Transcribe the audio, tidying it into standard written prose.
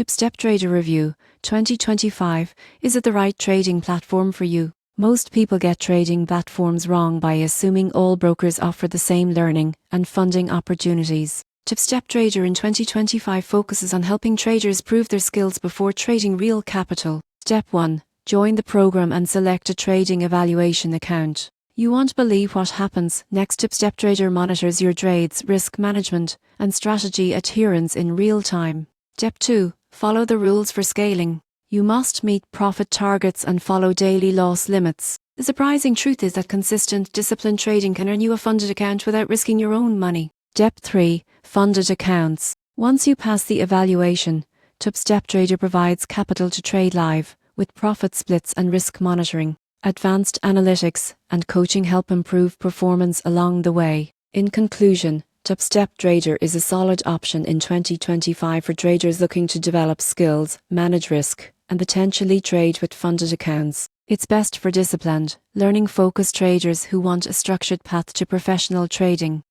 Step Trader Review 2025. Is it the right trading platform for you? Most people get trading platforms wrong by assuming all brokers offer the same learning and funding opportunities. Step Trader in 2025 focuses on helping traders prove their skills before trading real capital. Step 1. Join the program and select a trading evaluation account. You won't believe what happens next. Step Trader monitors your trades, risk management, and strategy adherence in real time. Step 2. Follow the rules for scaling. You must meet profit targets and follow daily loss limits. The surprising truth is that consistent, disciplined trading can earn you a funded account without risking your own money. Step 3. Funded accounts. Once you pass the evaluation, Step Trader provides capital to trade live, with profit splits and risk monitoring. Advanced analytics and coaching help improve performance along the way. In conclusion, Step Trader is a solid option in 2025 for traders looking to develop skills, manage risk, and potentially trade with funded accounts. It's best for disciplined, learning-focused traders who want a structured path to professional trading.